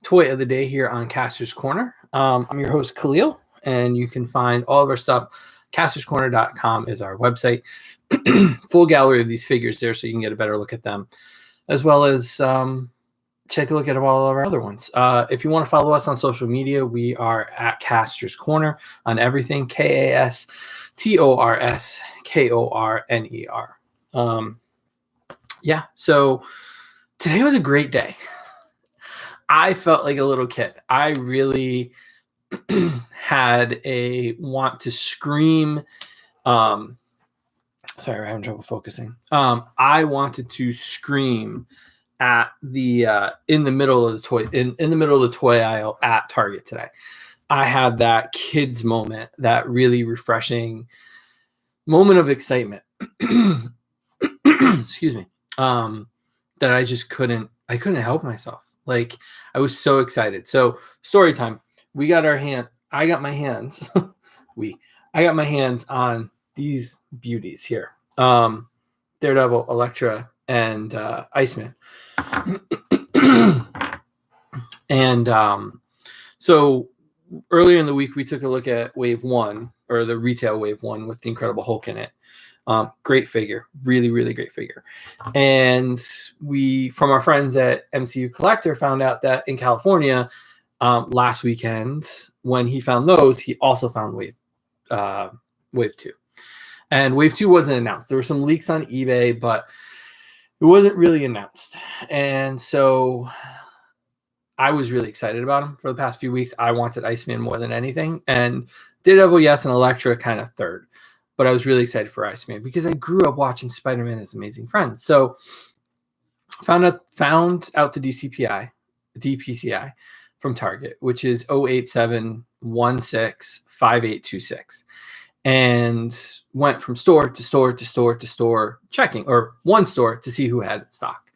toy of the day here on Kastor's Corner. I'm your host, Khalil, and you can find all of our stuff. Kastor'sCorner.com is our website. Full gallery of these figures there so you can get a better look at them, as well as take a look at all of our other ones. If you want to follow us on social media, we are at Kastor's Corner on everything, KastorSKorner. So today was a great day. I felt like a little kid. I really had a want to scream. Sorry, we're having trouble focusing. I wanted to scream at the in the middle of the toy aisle at Target today. I had that kids moment, that really refreshing moment of excitement. Excuse me. That I just couldn't help myself. Like, I was so excited. So story time. I got my hands on these beauties here. Daredevil, Elektra, and Iceman. And so earlier in the week, we took a look at Wave 1, or the retail Wave 1 with the Incredible Hulk in it. Great figure, really, really great figure. And we, from our friends at MCU Collector, found out that in California, last weekend, when he found those, he also found Wave 2. And Wave 2 wasn't announced. There were some leaks on eBay, but it wasn't really announced. And so I was really excited about him for the past few weeks. I wanted Iceman more than anything. And Daredevil, yes, and Elektra kind of third. But I was really excited for Iceman because I grew up watching Spider-Man and His Amazing Friends. So found out the DPCI from Target, which is 087165826. And went from store to store to store to store checking, or one store to see who had it stock.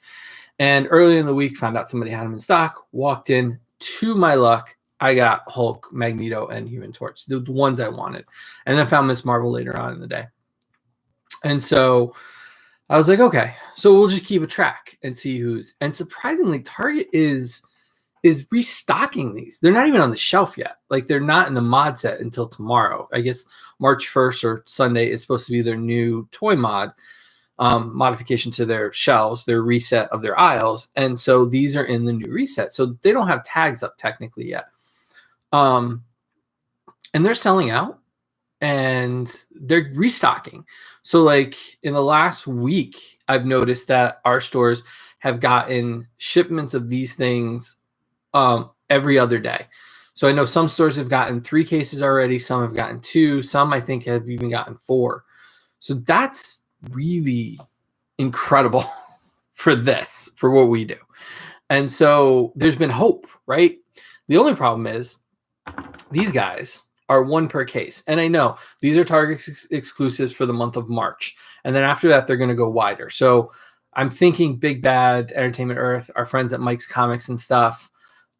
And early in the week, found out somebody had them in stock, walked in. To my luck, I got Hulk, Magneto, and Human Torch, the ones I wanted. And then found Miss Marvel later on in the day. And so I was like, okay, so we'll just keep a track and see who's. And surprisingly, Target is restocking these. They're not even on the shelf yet. Like, they're not in the mod set until tomorrow. I guess March 1st or Sunday is supposed to be their new toy mod. Modification to their shelves, their reset of their aisles. And so these are in the new reset. So they don't have tags up technically yet. And they're selling out and they're restocking. So like in the last week, I've noticed that our stores have gotten shipments of these things every other day. So I know some stores have gotten 3 cases already. Some have gotten 2. Some I think have even gotten 4. So that's really incredible for what we do. And so there's been hope, right? The only problem is these guys are 1 per case. And I know these are Target exclusives for the month of March. And then after that, they're going to go wider. So I'm thinking Big Bad, Entertainment Earth, our friends at Mike's Comics and stuff,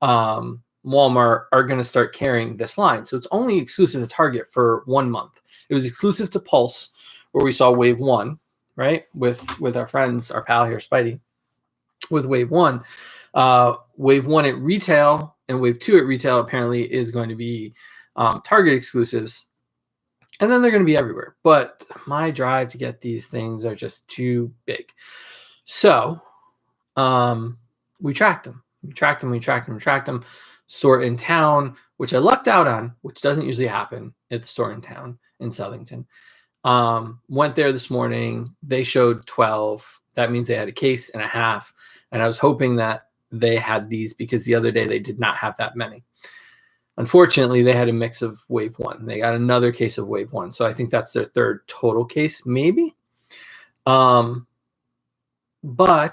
Walmart are going to start carrying this line. So it's only exclusive to Target for 1 month. It was exclusive to Pulse, where we saw Wave 1, right? With our friends, our pal here, Spidey, with Wave 1. Wave 1 at retail and Wave 2 at retail apparently is going to be Target exclusives. And then they're going to be everywhere. But my drive to get these things are just too big. So we tracked them. We tracked them. Store in town, which I lucked out on, which doesn't usually happen at the store in town in Southington. Went there this morning. They showed 12. That means they had a case and a half. And I was hoping that they had these because the other day they did not have that many. Unfortunately, they had a mix of Wave 1. They got another case of Wave 1. So I think that's their 3rd total case, maybe. But I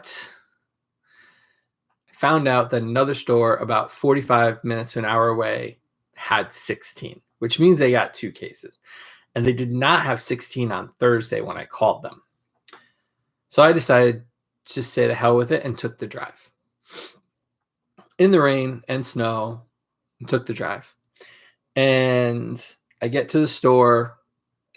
found out that another store about 45 minutes to an hour away had 16, which means they got 2 cases. And they did not have 16 on Thursday when I called them. So I decided to just say the hell with it and took the drive. In the rain and snow, took the drive. And I get to the store.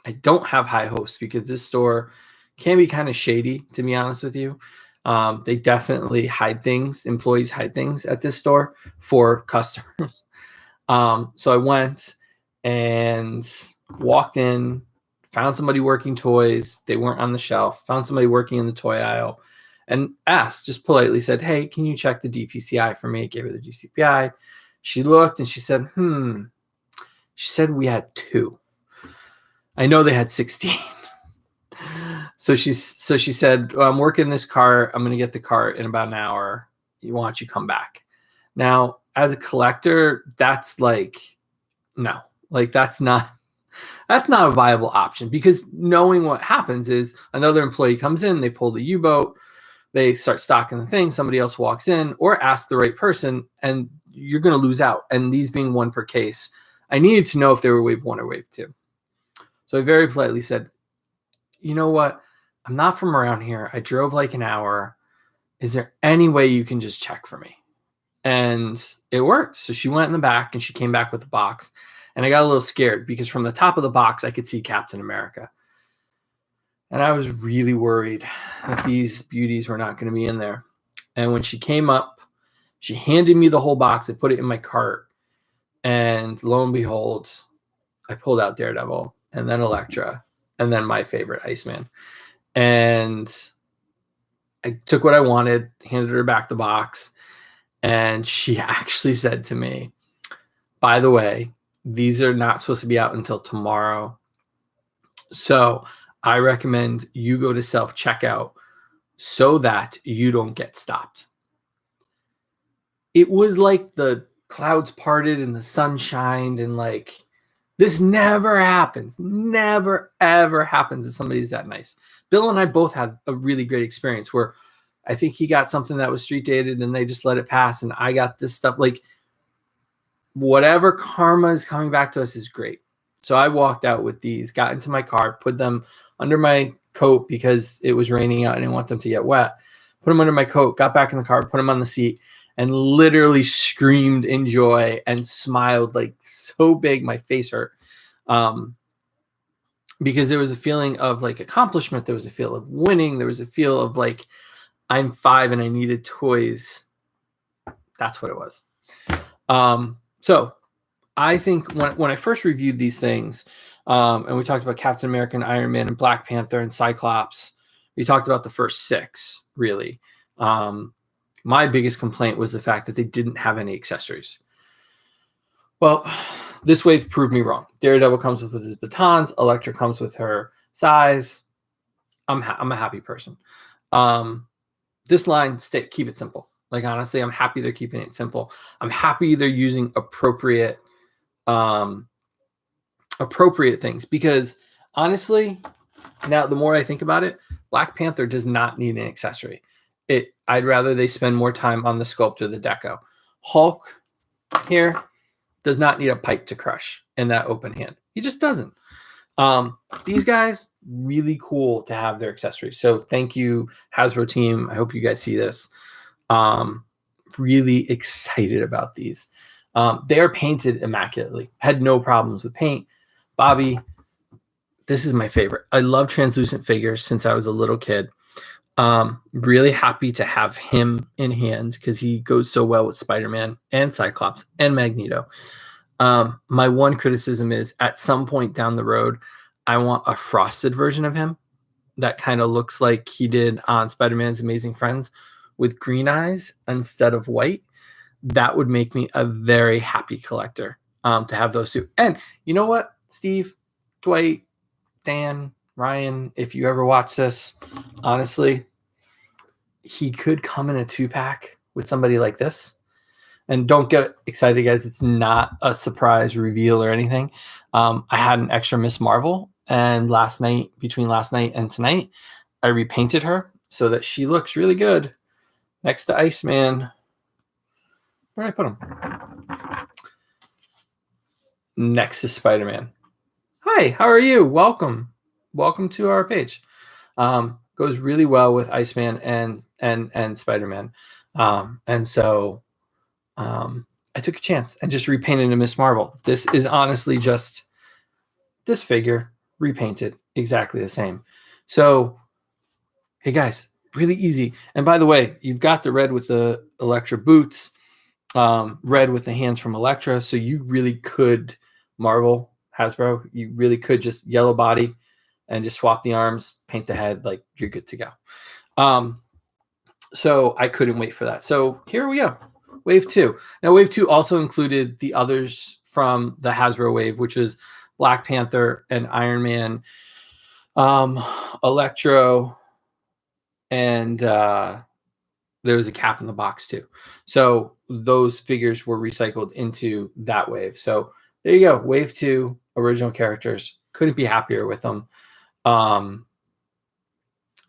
I don't have high hopes because this store can be kind of shady, to be honest with you. They definitely hide things. Employees hide things at this store for customers. So I went and walked in, found somebody working toys. They weren't on the shelf. Found somebody working in the toy aisle and asked, just politely said, "Hey, can you check the DPCI for me?" Gave her the DCPI. She looked and she said, She said we had 2. I know they had 16. So she said, well, "I'm working this cart. I'm going to get the cart in about an hour. Why don't you come back?" Now, as a collector, that's like, no, like that's not a viable option, because knowing what happens is another employee comes in, they pull the U-boat, they start stocking the thing, somebody else walks in or asks the right person, and you're going to lose out. And these being 1 per case, I needed to know if they were wave 1 or wave 2. So I very politely said, "You know what? I'm not from around here. I drove like an hour. Is there any way you can just check for me?" And it worked. So she went in the back and she came back with a box. And I got a little scared because from the top of the box, I could see Captain America. And I was really worried that these beauties were not going to be in there. And when she came up, she handed me the whole box. I put it in my cart. And lo and behold, I pulled out Daredevil and then Elektra and then my favorite, Iceman. And I took what I wanted, handed her back the box. And she actually said to me, "By the way, these are not supposed to be out until tomorrow. So I recommend you go to self-checkout so that you don't get stopped." It was like the clouds parted and the sun shined, and like, this never happens. Never, ever happens if somebody's that nice. Bill and I both had a really great experience where I think he got something that was street dated and they just let it pass. And I got this stuff. Like, whatever karma is coming back to us is great. So I walked out with these, got into my car, put them under my coat because it was raining out. I didn't want them to get wet. Put them under my coat, got back in the car, put them on the seat, and literally screamed in joy and smiled like so big my face hurt. Because there was a feeling of like accomplishment. There was a feel of winning. There was a feel of like, I'm 5 and I needed toys. That's what it was. So I think when I first reviewed these things, and we talked about Captain America and Iron Man and Black Panther and Cyclops, we talked about the first 6, really. My biggest complaint was the fact that they didn't have any accessories. Well, this wave proved me wrong. Daredevil comes with his batons. Elektra comes with her size. I'm a happy person. This line, keep it simple. Like, honestly, I'm happy they're keeping it simple. I'm happy they're using appropriate things, because honestly, now the more I think about it, Black Panther does not need an accessory. I'd rather they spend more time on the sculpt or the deco. Hulk here does not need a pipe to crush in that open hand. He just doesn't. These guys, really cool to have their accessories. So thank you, Hasbro team. I hope you guys see this. Really excited about these. They are painted immaculately. Had no problems with paint. Bobby, this is my favorite. I love translucent figures since I was a little kid. Really happy to have him in hand because he goes so well with Spider-Man and Cyclops and Magneto. My one criticism is at some point down the road, I want a frosted version of him that kind of looks like he did on Spider-Man's Amazing Friends with green eyes instead of white. That would make me a very happy collector to have those two. And you know what, Steve, Dwight, Dan, Ryan, if you ever watch this, honestly, he could come in a 2-pack with somebody like this. And don't get excited, guys. It's not a surprise reveal or anything. I had an extra Miss Marvel, and between last night and tonight, I repainted her so that she looks really good next to Iceman. Where did I put him? Next to Spider-Man. Hi, how are you? Welcome to our page. Goes really well with Iceman and Spider-Man. And so I took a chance and just repainted a Miss Marvel. This is honestly just this figure repainted exactly the same. So, hey guys, Really easy. And by the way, you've got the red with the Electra boots, red with the hands from Electra. So you really could Marvel Hasbro. You really could just yellow body and just swap the arms, paint the head, like you're good to go. So I couldn't wait for that. So here we go. Wave 2. Now, Wave 2 also included the others from the Hasbro wave, which was Black Panther and Iron Man, Electro, and there was a Cap in the Box too. So those figures were recycled into that wave. So there you go. Wave 2, original characters. Couldn't be happier with them.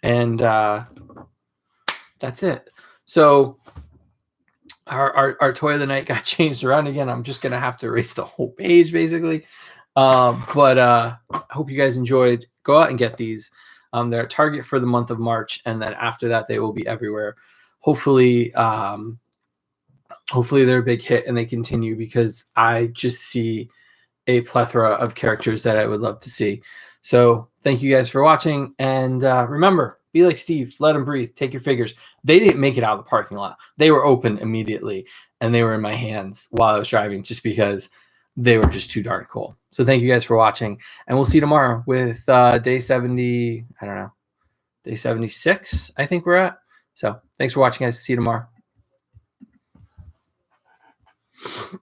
And that's it. So our toy of the night got changed around again. I'm just gonna have to erase the whole page basically. But I hope you guys enjoyed. Go out and get these. They're at Target for the month of March, and then after that they will be everywhere. Hopefully they're a big hit and they continue, because I just see a plethora of characters that I would love to see. So thank you guys for watching, and remember, be like Steve, let them breathe, take your figures. They didn't make it out of the parking lot. They were open immediately, and they were in my hands while I was driving, just because they were just too darn cool. So thank you guys for watching, and we'll see you tomorrow with day 70, I don't know, day 76, I think we're at. So thanks for watching, guys. See you tomorrow.